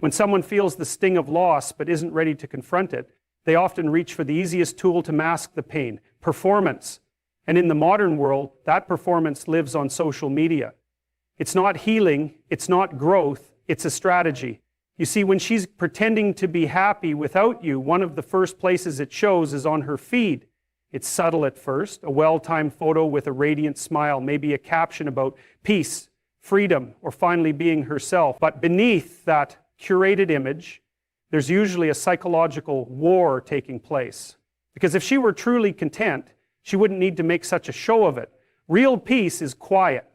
When someone feels the sting of loss but isn't ready to confront it, they often reach for the easiest tool to mask the pain, performance. And in the modern world, that performance lives on social media. It's not healing, it's not growth, it's a strategy. You see, when she's pretending to be happy without you, one of the first places it shows is on her feed. It's subtle at first, a well-timed photo with a radiant smile, maybe a caption about peace, freedom, or finally being herself. But beneath that curated image, there's usually a psychological war taking place. Because if she were truly content, she wouldn't need to make such a show of it. Real peace is quiet.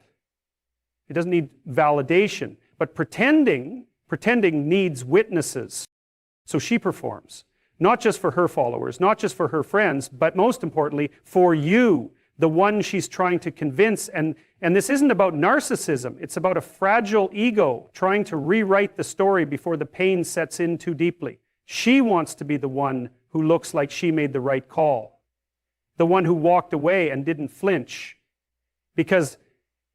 It doesn't need validation. But pretending needs witnesses. So she performs. Not just for her followers, not just for her friends, but most importantly, for you, the one she's trying to convince. And this isn't about narcissism. It's about a fragile ego trying to rewrite the story before the pain sets in too deeply. She wants to be the one who looks like she made the right call. The one who walked away and didn't flinch. Because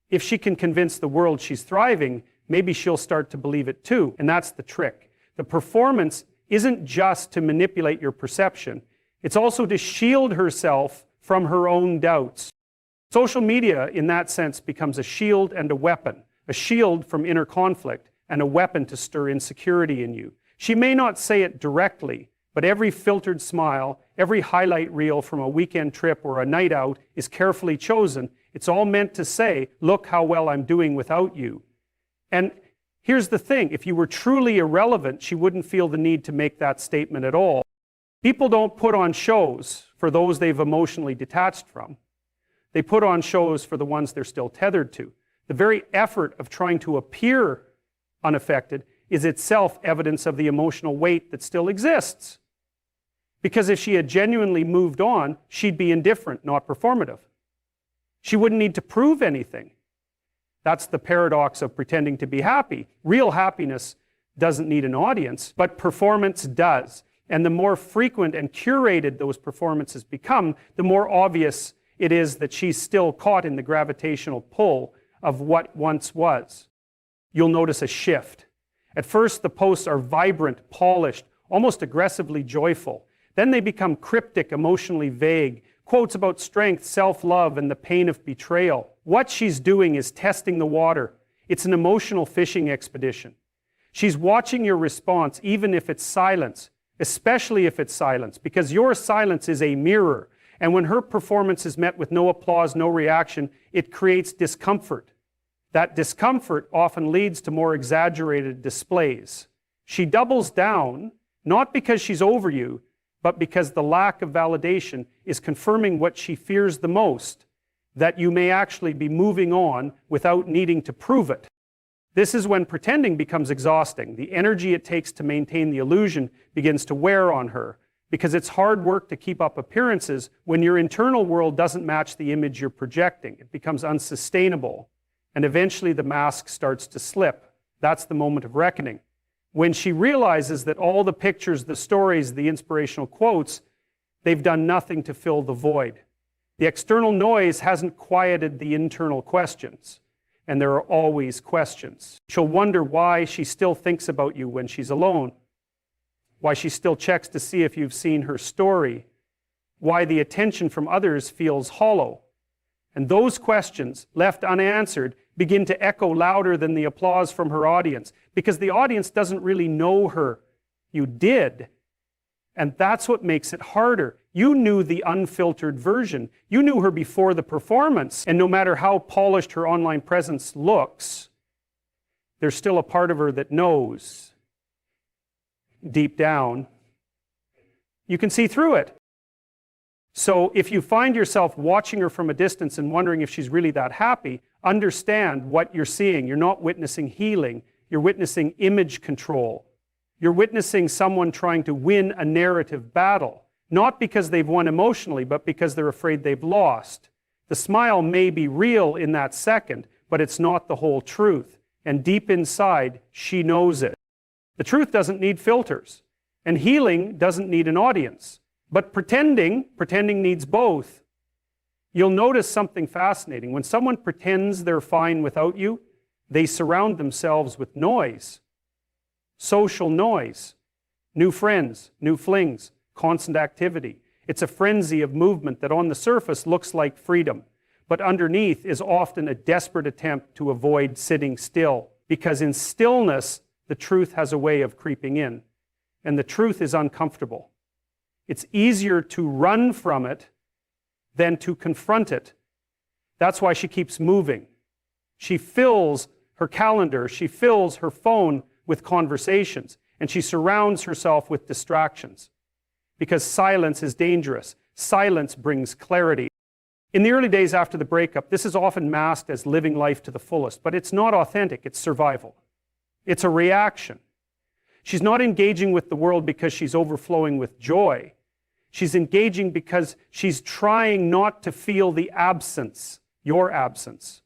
if she can convince the world she's thriving, maybe she'll start to believe it too. And that's the trick. The performance isn't just to manipulate your perception. It's also to shield herself from her own doubts. Social media, in that sense, becomes a shield and a weapon. A shield from inner conflict and a weapon to stir insecurity in you. She may not say it directly, but every filtered smile, every highlight reel from a weekend trip or a night out is carefully chosen. It's all meant to say, look how well I'm doing without you. And here's the thing, if you were truly irrelevant, she wouldn't feel the need to make that statement at all. People don't put on shows for those they've emotionally detached from. They put on shows for the ones they're still tethered to. The very effort of trying to appear unaffected is itself evidence of the emotional weight that still exists. Because if she had genuinely moved on, she'd be indifferent, not performative. She wouldn't need to prove anything. That's the paradox of pretending to be happy. Real happiness doesn't need an audience, but performance does. And the more frequent and curated those performances become, the more obvious it is that she's still caught in the gravitational pull of what once was. You'll notice a shift. At first, the posts are vibrant, polished, almost aggressively joyful. Then they become cryptic, emotionally vague, quotes about strength, self-love, and the pain of betrayal. What she's doing is testing the water. It's an emotional fishing expedition. She's watching your response, even if it's silence, especially if it's silence, because your silence is a mirror. And when her performance is met with no applause, no reaction, it creates discomfort. That discomfort often leads to more exaggerated displays. She doubles down, not because she's over you, but because the lack of validation is confirming what she fears the most, that you may actually be moving on without needing to prove it. This is when pretending becomes exhausting. The energy it takes to maintain the illusion begins to wear on her, because it's hard work to keep up appearances when your internal world doesn't match the image you're projecting. It becomes unsustainable, and eventually the mask starts to slip. That's the moment of reckoning. When she realizes that all the pictures, the stories, the inspirational quotes, they've done nothing to fill the void. The external noise hasn't quieted the internal questions, and there are always questions. She'll wonder why she still thinks about you when she's alone, why she still checks to see if you've seen her story, why the attention from others feels hollow. And those questions, left unanswered, begin to echo louder than the applause from her audience, because the audience doesn't really know her. You did. And that's what makes it harder. You knew the unfiltered version. You knew her before the performance. And no matter how polished her online presence looks, there's still a part of her that knows. Deep down, you can see through it. So if you find yourself watching her from a distance and wondering if she's really that happy, understand what you're seeing. You're not witnessing healing. You're witnessing image control. You're witnessing someone trying to win a narrative battle, not because they've won emotionally, but because they're afraid they've lost. The smile may be real in that second, but it's not the whole truth. And deep inside, she knows it. The truth doesn't need filters, and healing doesn't need an audience. But pretending needs both. You'll notice something fascinating. When someone pretends they're fine without you, they surround themselves with noise. social noise, new friends, new flings, constant activity. It's a frenzy of movement that on the surface looks like freedom, but underneath is often a desperate attempt to avoid sitting still, because in stillness, the truth has a way of creeping in, and the truth is uncomfortable. It's easier to run from it than to confront it. That's why she keeps moving. She fills her calendar, she fills her phone with conversations, and she surrounds herself with distractions. Because silence is dangerous. Silence brings clarity. In the early days after the breakup, this is often masked as living life to the fullest, but it's not authentic, it's survival. It's a reaction. She's not engaging with the world because she's overflowing with joy. She's engaging because she's trying not to feel the absence, your absence.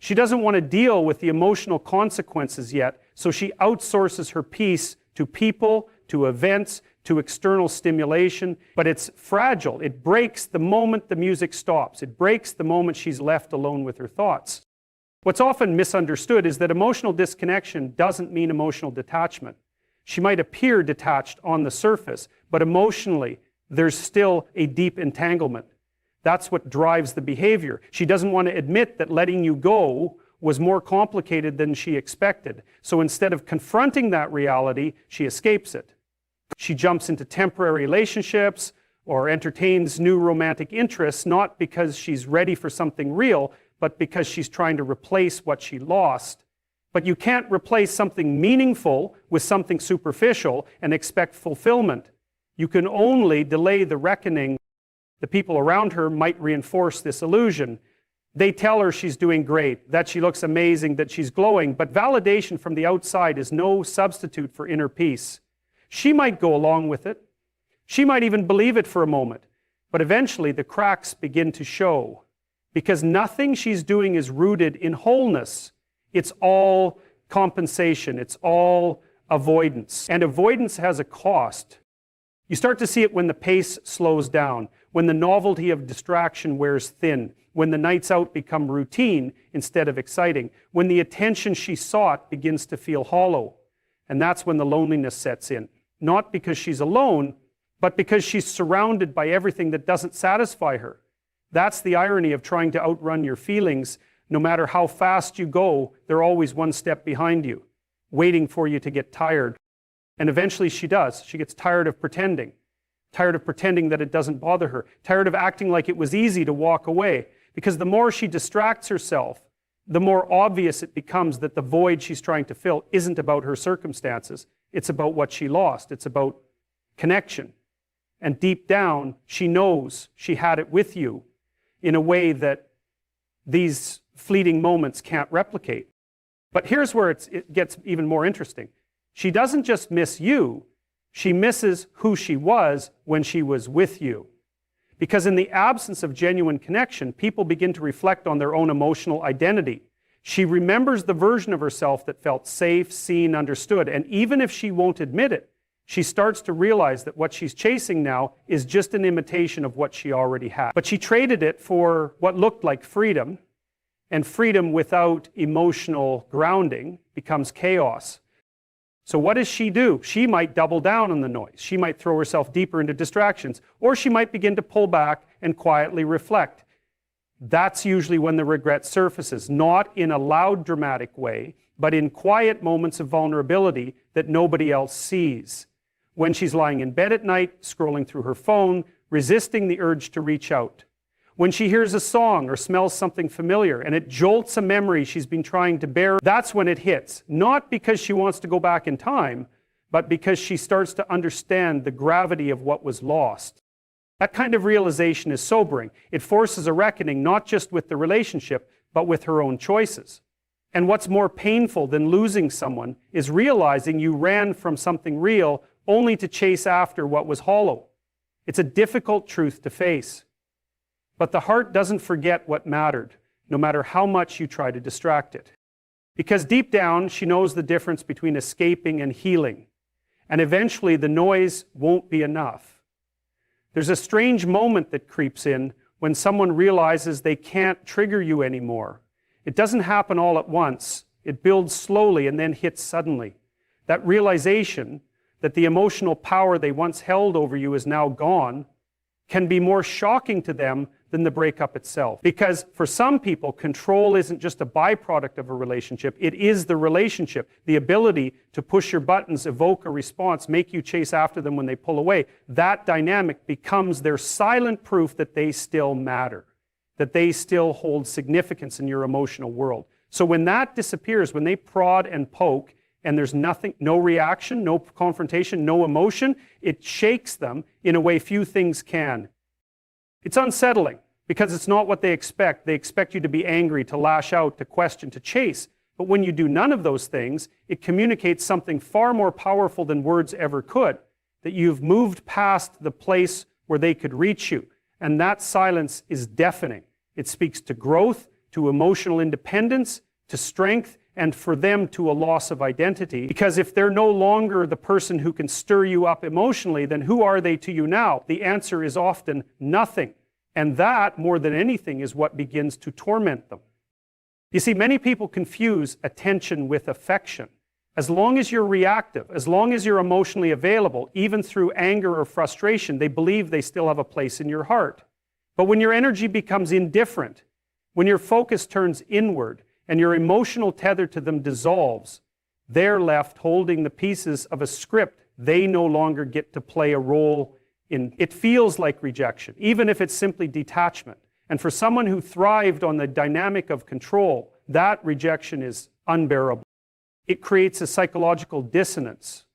She doesn't want to deal with the emotional consequences yet, so she outsources her peace to people, to events, to external stimulation, but it's fragile. It breaks the moment the music stops. It breaks the moment she's left alone with her thoughts. What's often misunderstood is that emotional disconnection doesn't mean emotional detachment. She might appear detached on the surface, but emotionally, there's still a deep entanglement. That's what drives the behavior. She doesn't want to admit that letting you go was more complicated than she expected. So instead of confronting that reality, she escapes it. She jumps into temporary relationships or entertains new romantic interests, not because she's ready for something real, but because she's trying to replace what she lost. But you can't replace something meaningful with something superficial and expect fulfillment. You can only delay the reckoning. The people around her might reinforce this illusion. They tell her she's doing great, that she looks amazing, that she's glowing, but validation from the outside is no substitute for inner peace. She might go along with it. She might even believe it for a moment, but eventually the cracks begin to show because nothing she's doing is rooted in wholeness. It's all compensation. It's all avoidance. And avoidance has a cost. You start to see it when the pace slows down, when the novelty of distraction wears thin, when the nights out become routine instead of exciting, when the attention she sought begins to feel hollow. And that's when the loneliness sets in. Not because she's alone, but because she's surrounded by everything that doesn't satisfy her. That's the irony of trying to outrun your feelings. No matter how fast you go, they're always one step behind you, waiting for you to get tired. And eventually she does. She gets tired of pretending that it doesn't bother her, tired of acting like it was easy to walk away. Because the more she distracts herself, the more obvious it becomes that the void she's trying to fill isn't about her circumstances. It's about what she lost. It's about connection. And deep down, she knows she had it with you in a way that these fleeting moments can't replicate. But here's where it gets even more interesting. She doesn't just miss you, she misses who she was when she was with you. Because in the absence of genuine connection, people begin to reflect on their own emotional identity. She remembers the version of herself that felt safe, seen, understood. And even if she won't admit it, she starts to realize that what she's chasing now is just an imitation of what she already had. But she traded it for what looked like freedom, and freedom without emotional grounding becomes chaos. So what does she do? She might double down on the noise. She might throw herself deeper into distractions, or she might begin to pull back and quietly reflect. That's usually when the regret surfaces, not in a loud, dramatic way, but in quiet moments of vulnerability that nobody else sees. When she's lying in bed at night, scrolling through her phone, resisting the urge to reach out. When she hears a song or smells something familiar and it jolts a memory she's been trying to bear, that's when it hits. Not because she wants to go back in time, but because she starts to understand the gravity of what was lost. That kind of realization is sobering. It forces a reckoning not just with the relationship, but with her own choices. And what's more painful than losing someone is realizing you ran from something real only to chase after what was hollow. It's a difficult truth to face. But the heart doesn't forget what mattered, no matter how much you try to distract it. Because deep down, she knows the difference between escaping and healing. And eventually, the noise won't be enough. There's a strange moment that creeps in when someone realizes they can't trigger you anymore. It doesn't happen all at once. It builds slowly and then hits suddenly. that realization that the emotional power they once held over you is now gone can be more shocking to them than the breakup itself. Because for some people, control isn't just a byproduct of a relationship, it is the relationship. The ability to push your buttons, evoke a response, make you chase after them when they pull away. That dynamic becomes their silent proof that they still matter, that they still hold significance in your emotional world. So when that disappears, when they prod and poke, and there's nothing, no reaction, no confrontation, no emotion, it shakes them in a way few things can. It's unsettling because it's not what they expect. They expect you to be angry, to lash out, to question, to chase. But when you do none of those things, it communicates something far more powerful than words ever could, that you've moved past the place where they could reach you. And that silence is deafening. It speaks to growth, to emotional independence, to strength, and for them to a loss of identity. Because if they're no longer the person who can stir you up emotionally, then who are they to you now? The answer is often nothing. And that, more than anything, is what begins to torment them. You see, many people confuse attention with affection. As long as you're reactive, as long as you're emotionally available, even through anger or frustration, they believe they still have a place in your heart. But when your energy becomes indifferent, when your focus turns inward, and your emotional tether to them dissolves, they're left holding the pieces of a script they no longer get to play a role in. It feels like rejection, even if it's simply detachment. And for someone who thrived on the dynamic of control, that rejection is unbearable. It creates a psychological dissonance.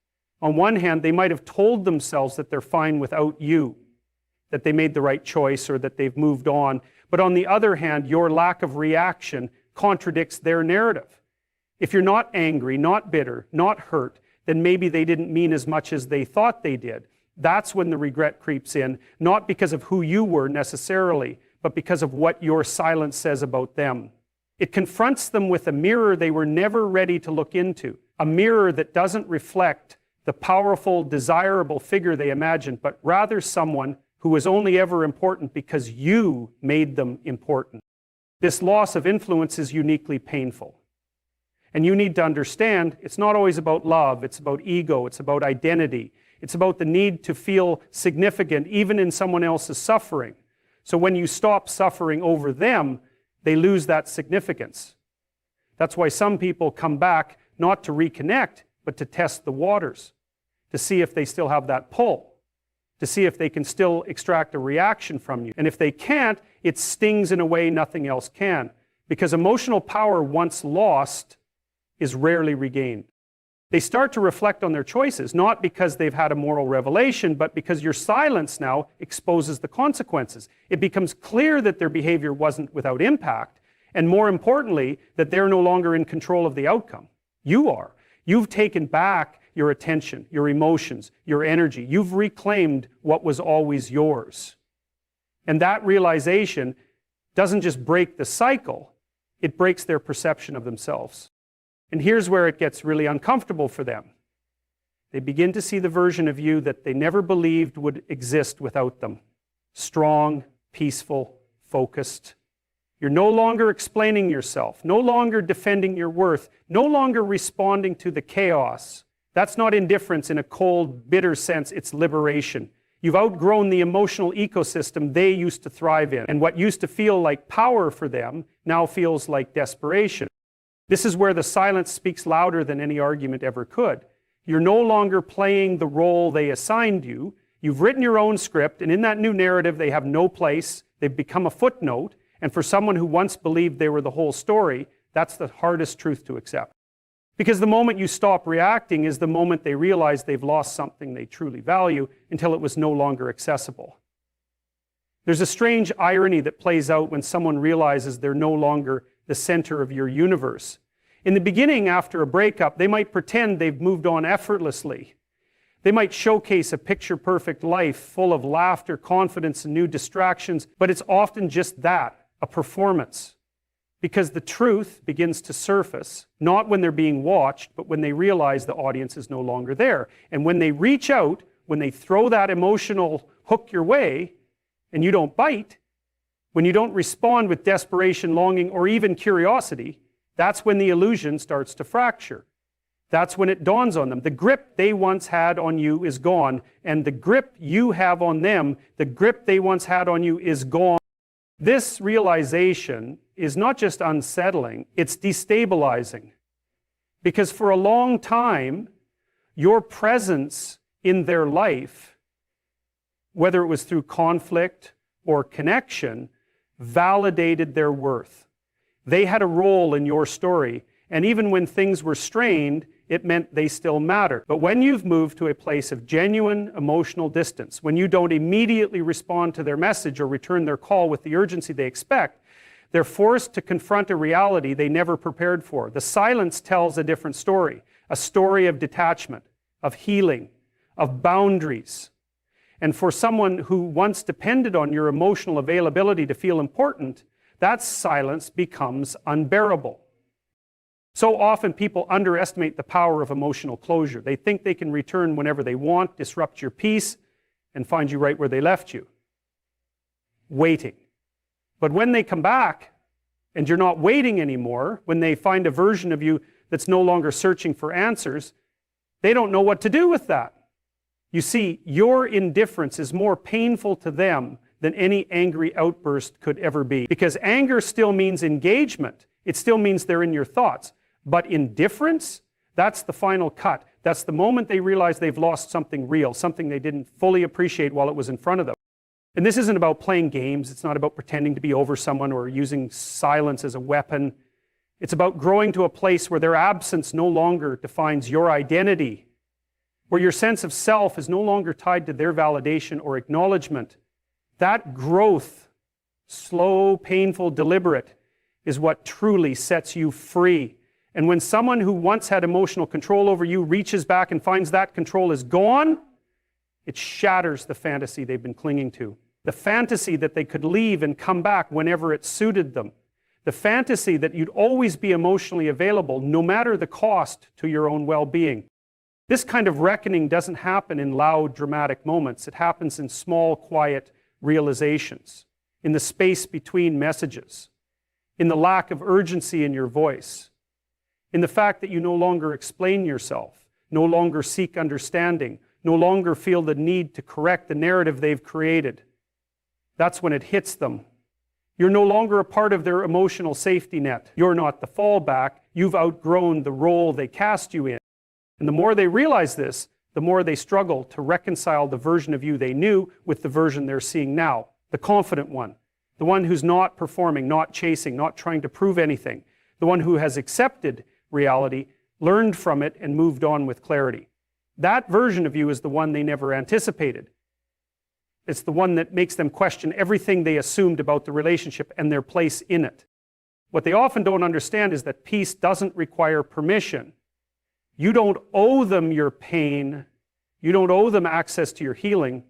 On one hand, they might have told themselves that they're fine without you, that they made the right choice or that they've moved on. But on the other hand, your lack of reaction contradicts their narrative. If you're not angry, not bitter, not hurt, then maybe they didn't mean as much as they thought they did. That's when the regret creeps in, not because of who you were necessarily, but because of what your silence says about them. It confronts them with a mirror they were never ready to look into, a mirror that doesn't reflect the powerful, desirable figure they imagined, but rather someone who was only ever important because you made them important. This loss of influence is uniquely painful. And you need to understand, it's not always about love, it's about ego, it's about identity. It's about the need to feel significant even in someone else's suffering. So when you stop suffering over them, they lose that significance. That's why some people come back not to reconnect, but to test the waters, to see if they still have that pull, to see if they can still extract a reaction from you. And if they can't, it stings in a way nothing else can. Because emotional power once lost is rarely regained. They start to reflect on their choices, not because they've had a moral revelation, but because your silence now exposes the consequences. It becomes clear that their behavior wasn't without impact, and more importantly, that they're no longer in control of the outcome. You are. You've taken back your attention, your emotions, your energy. You've reclaimed what was always yours. And that realization doesn't just break the cycle, it breaks their perception of themselves. And here's where it gets really uncomfortable for them. They begin to see the version of you that they never believed would exist without them. Strong, peaceful, focused. You're no longer explaining yourself, no longer defending your worth, no longer responding to the chaos. That's not indifference in a cold, bitter sense, it's liberation. You've outgrown the emotional ecosystem they used to thrive in, and what used to feel like power for them now feels like desperation. This is where the silence speaks louder than any argument ever could. You're no longer playing the role they assigned you. You've written your own script, and in that new narrative, they have no place. They've become a footnote, and for someone who once believed they were the whole story, that's the hardest truth to accept. Because the moment you stop reacting is the moment they realize they've lost something they truly value until it was no longer accessible. There's a strange irony that plays out when someone realizes they're no longer the center of your universe. In the beginning, after a breakup, they might pretend they've moved on effortlessly. They might showcase a picture-perfect life full of laughter, confidence, and new distractions, but it's often just that, a performance. Because the truth begins to surface, not when they're being watched, but when they realize the audience is no longer there. And when they reach out, when they throw that emotional hook your way, and you don't bite, when you don't respond with desperation, longing, or even curiosity, that's when the illusion starts to fracture. That's when it dawns on them. The grip they once had on you is gone, and the grip you have on them, the grip they once had on you is gone. This realization is not just unsettling, it's destabilizing. Because for a long time, your presence in their life, whether it was through conflict or connection, validated their worth. They had a role in your story, and even when things were strained, it meant they still mattered. But when you've moved to a place of genuine emotional distance, when you don't immediately respond to their message or return their call with the urgency they expect, they're forced to confront a reality they never prepared for. The silence tells a different story, a story of detachment, of healing, of boundaries. And for someone who once depended on your emotional availability to feel important, that silence becomes unbearable. So often people underestimate the power of emotional closure. They think they can return whenever they want, disrupt your peace, and find you right where they left you, waiting. But when they come back, and you're not waiting anymore, when they find a version of you that's no longer searching for answers, they don't know what to do with that. You see, your indifference is more painful to them than any angry outburst could ever be. Because anger still means engagement. It still means they're in your thoughts. But indifference, that's the final cut. That's the moment they realize they've lost something real, something they didn't fully appreciate while it was in front of them. And this isn't about playing games. It's not about pretending to be over someone or using silence as a weapon. It's about growing to a place where their absence no longer defines your identity, where your sense of self is no longer tied to their validation or acknowledgement. That growth, slow, painful, deliberate, is what truly sets you free. And when someone who once had emotional control over you reaches back and finds that control is gone, it shatters the fantasy they've been clinging to. The fantasy that they could leave and come back whenever it suited them. The fantasy that you'd always be emotionally available, no matter the cost to your own well-being. This kind of reckoning doesn't happen in loud, dramatic moments. It happens in small, quiet realizations, in the space between messages, in the lack of urgency in your voice, in the fact that you no longer explain yourself, no longer seek understanding, no longer feel the need to correct the narrative they've created. That's when it hits them. You're no longer a part of their emotional safety net. You're not the fallback. You've outgrown the role they cast you in. And the more they realize this, the more they struggle to reconcile the version of you they knew with the version they're seeing now. The confident one. The one who's not performing, not chasing, not trying to prove anything. The one who has accepted reality, learned from it, and moved on with clarity. That version of you is the one they never anticipated. It's the one that makes them question everything they assumed about the relationship and their place in it. What they often don't understand is that peace doesn't require permission. You don't owe them your pain. You don't owe them access to your healing.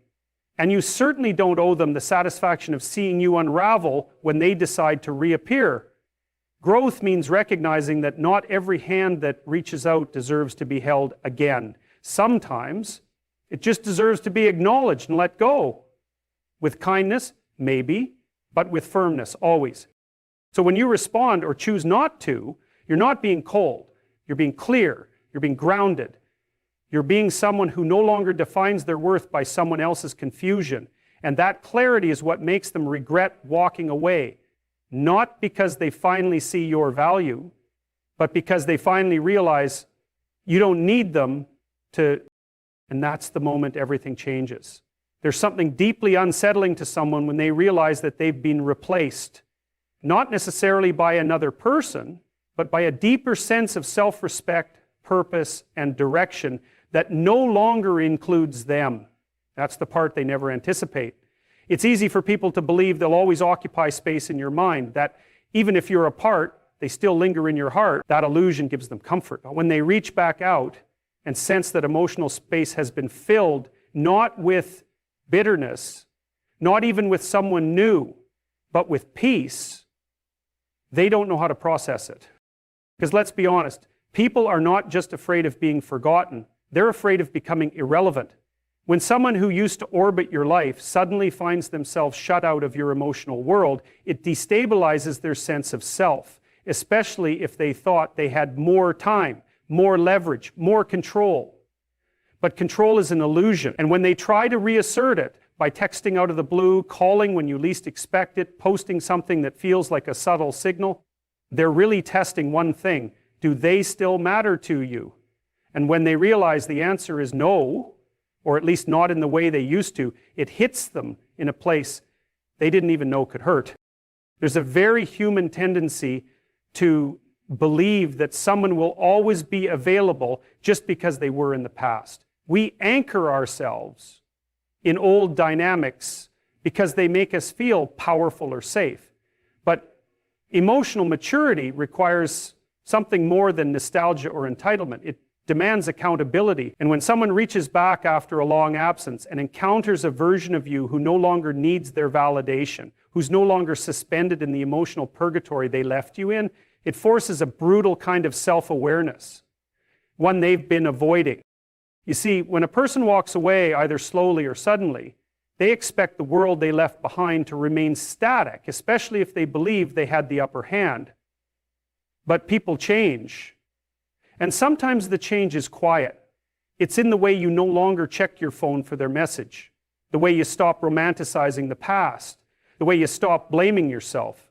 And you certainly don't owe them the satisfaction of seeing you unravel when they decide to reappear. Growth means recognizing that not every hand that reaches out deserves to be held again. Sometimes it just deserves to be acknowledged and let go. With kindness, maybe, but with firmness, always. So when you respond or choose not to, you're not being cold. You're being clear. You're being grounded. You're being someone who no longer defines their worth by someone else's confusion. And that clarity is what makes them regret walking away. Not because they finally see your value, but because they finally realize you don't need them to, and that's the moment everything changes. There's something deeply unsettling to someone when they realize that they've been replaced, not necessarily by another person, but by a deeper sense of self-respect, purpose, and direction that no longer includes them. That's the part they never anticipate. It's easy for people to believe they'll always occupy space in your mind, that even if you're apart, they still linger in your heart. That illusion gives them comfort. But when they reach back out and sense that emotional space has been filled, not with bitterness, not even with someone new, but with peace, they don't know how to process it. Because let's be honest, people are not just afraid of being forgotten, they're afraid of becoming irrelevant. When someone who used to orbit your life suddenly finds themselves shut out of your emotional world, it destabilizes their sense of self, especially if they thought they had more time, more leverage, more control. But control is an illusion. And when they try to reassert it by texting out of the blue, calling when you least expect it, posting something that feels like a subtle signal, they're really testing one thing. Do they still matter to you? And when they realize the answer is no, or at least not in the way they used to, it hits them in a place they didn't even know could hurt. There's a very human tendency to believe that someone will always be available just because they were in the past. We anchor ourselves in old dynamics because they make us feel powerful or safe. But emotional maturity requires something more than nostalgia or entitlement. It demands accountability. And when someone reaches back after a long absence and encounters a version of you who no longer needs their validation, who's no longer suspended in the emotional purgatory they left you in, it forces a brutal kind of self-awareness, one they've been avoiding. You see, when a person walks away, either slowly or suddenly, they expect the world they left behind to remain static, especially if they believe they had the upper hand. But people change. And sometimes the change is quiet. It's in the way you no longer check your phone for their message, the way you stop romanticizing the past, the way you stop blaming yourself.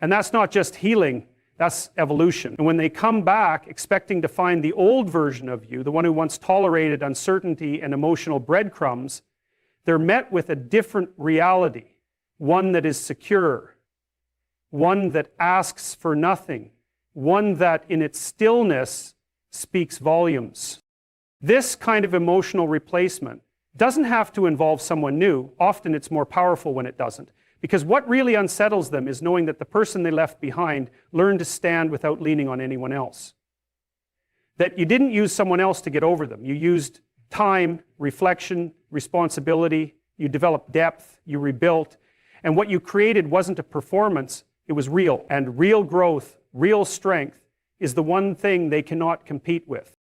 And that's not just healing, that's evolution. And when they come back expecting to find the old version of you, the one who once tolerated uncertainty and emotional breadcrumbs, they're met with a different reality, one that is secure, one that asks for nothing, one that in its stillness speaks volumes. This kind of emotional replacement doesn't have to involve someone new. Often it's more powerful when it doesn't. Because what really unsettles them is knowing that the person they left behind learned to stand without leaning on anyone else. That you didn't use someone else to get over them. You used time, reflection, responsibility. You developed depth. You rebuilt. And what you created wasn't a performance. It was real. And real growth, real strength is the one thing they cannot compete with.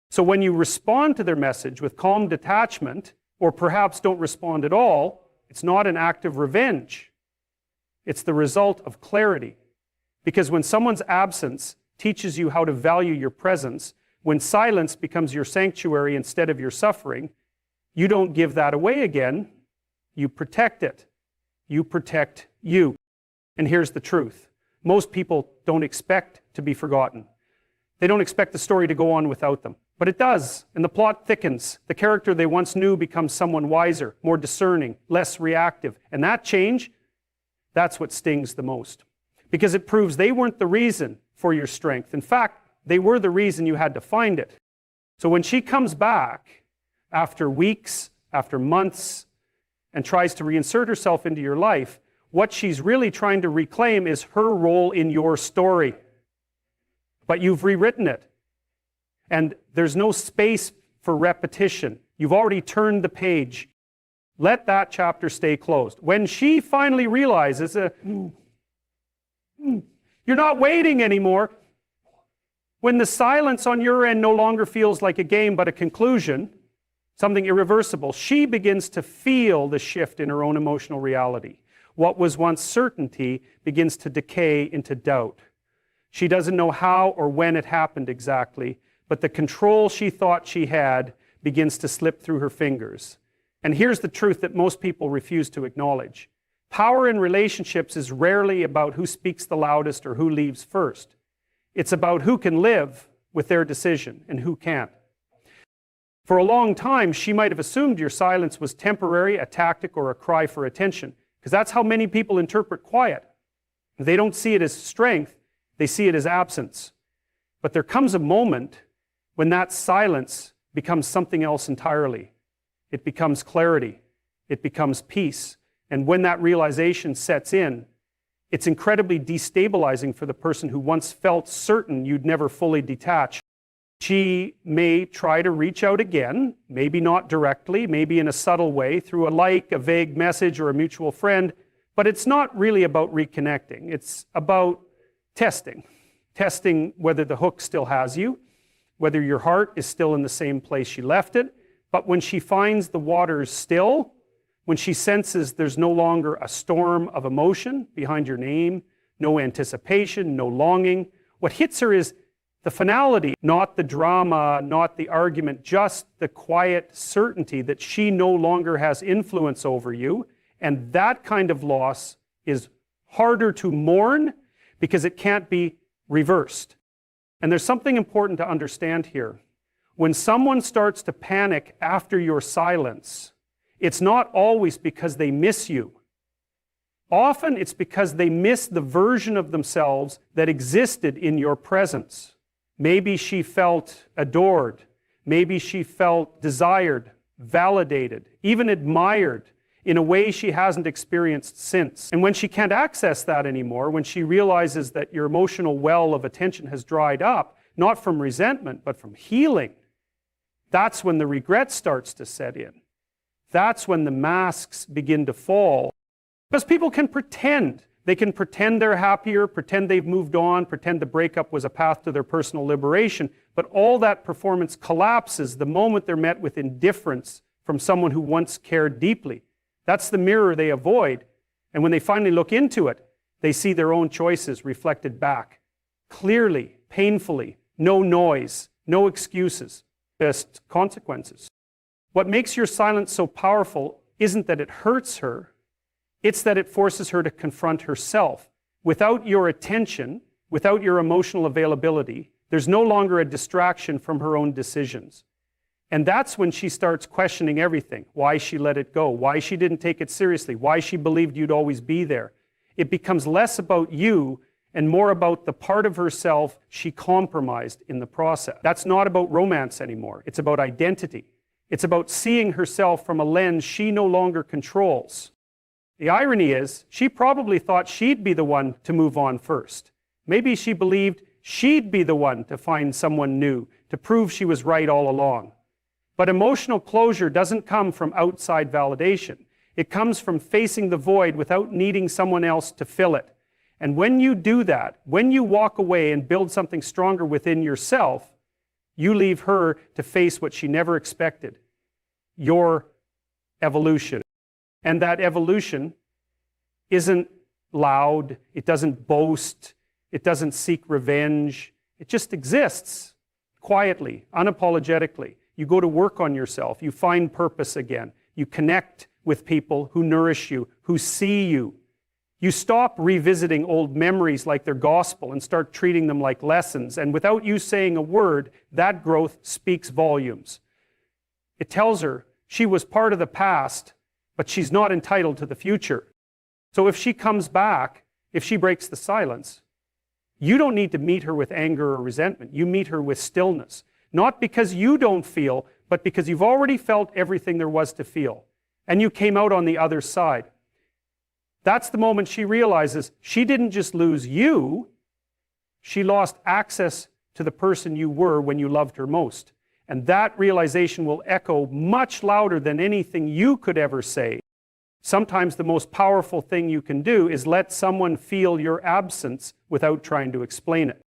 So when you respond to their message with calm detachment, or perhaps don't respond at all, it's not an act of revenge. It's the result of clarity. Because when someone's absence teaches you how to value your presence, when silence becomes your sanctuary instead of your suffering, you don't give that away again. You protect it. You protect you. And here's the truth. Most people don't expect to be forgotten. They don't expect the story to go on without them. But it does, and the plot thickens. The character they once knew becomes someone wiser, more discerning, less reactive. And that change, that's what stings the most. Because it proves they weren't the reason for your strength. In fact, they were the reason you had to find it. So when she comes back, after weeks, after months, and tries to reinsert herself into your life, what she's really trying to reclaim is her role in your story. But you've rewritten it. And there's no space for repetition. You've already turned the page. Let that chapter stay closed. When she finally realizes, you're not waiting anymore, when the silence on your end no longer feels like a game but a conclusion, something irreversible, she begins to feel the shift in her own emotional reality. What was once certainty begins to decay into doubt. She doesn't know how or when it happened exactly, but the control she thought she had begins to slip through her fingers. And here's the truth that most people refuse to acknowledge. Power in relationships is rarely about who speaks the loudest or who leaves first. It's about who can live with their decision and who can't. For a long time, she might have assumed your silence was temporary, a tactic, or a cry for attention, because that's how many people interpret quiet. They don't see it as strength, they see it as absence. But there comes a moment when that silence becomes something else entirely. It becomes clarity. It becomes peace. And when that realization sets in, it's incredibly destabilizing for the person who once felt certain you'd never fully detach. She may try to reach out again, maybe not directly, maybe in a subtle way, through a like, a vague message, or a mutual friend, but it's not really about reconnecting. It's about testing. Testing whether the hook still has you, whether your heart is still in the same place she left it. But when she finds the waters still, when she senses there's no longer a storm of emotion behind your name, no anticipation, no longing, what hits her is The finality, not the drama, not the argument, just the quiet certainty that she no longer has influence over you. And that kind of loss is harder to mourn because it can't be reversed. And there's something important to understand here. When someone starts to panic after your silence, it's not always because they miss you. Often it's because they miss the version of themselves that existed in your presence. Maybe she felt adored. Maybe she felt desired, validated, even admired in a way she hasn't experienced since. And when she can't access that anymore, when she realizes that your emotional well of attention has dried up, not from resentment, but from healing, that's when the regret starts to set in. That's when the masks begin to fall. Because people can pretend. They can pretend they're happier, pretend they've moved on, pretend the breakup was a path to their personal liberation, but all that performance collapses the moment they're met with indifference from someone who once cared deeply. That's the mirror they avoid, and when they finally look into it, they see their own choices reflected back. Clearly, painfully, no noise, no excuses, just consequences. What makes your silence so powerful isn't that it hurts her, it's that it forces her to confront herself. Without your attention, without your emotional availability, there's no longer a distraction from her own decisions. And that's when she starts questioning everything. Why she let it go, why she didn't take it seriously, why she believed you'd always be there. It becomes less about you and more about the part of herself she compromised in the process. That's not about romance anymore. It's about identity. It's about seeing herself from a lens she no longer controls. The irony is, she probably thought she'd be the one to move on first. Maybe she believed she'd be the one to find someone new, to prove she was right all along. But emotional closure doesn't come from outside validation. It comes from facing the void without needing someone else to fill it. And when you do that, when you walk away and build something stronger within yourself, you leave her to face what she never expected, your evolution. And that evolution isn't loud, it doesn't boast, it doesn't seek revenge. It just exists quietly, unapologetically. You go to work on yourself, you find purpose again, you connect with people who nourish you, who see you. You stop revisiting old memories like they're gospel and start treating them like lessons. And without you saying a word, that growth speaks volumes. It tells her she was part of the past, but she's not entitled to the future. So if she comes back, if she breaks the silence, you don't need to meet her with anger or resentment. You meet her with stillness. Not because you don't feel, but because you've already felt everything there was to feel. And you came out on the other side. That's the moment she realizes she didn't just lose you, she lost access to the person you were when you loved her most. And that realization will echo much louder than anything you could ever say. Sometimes the most powerful thing you can do is let someone feel your absence without trying to explain it.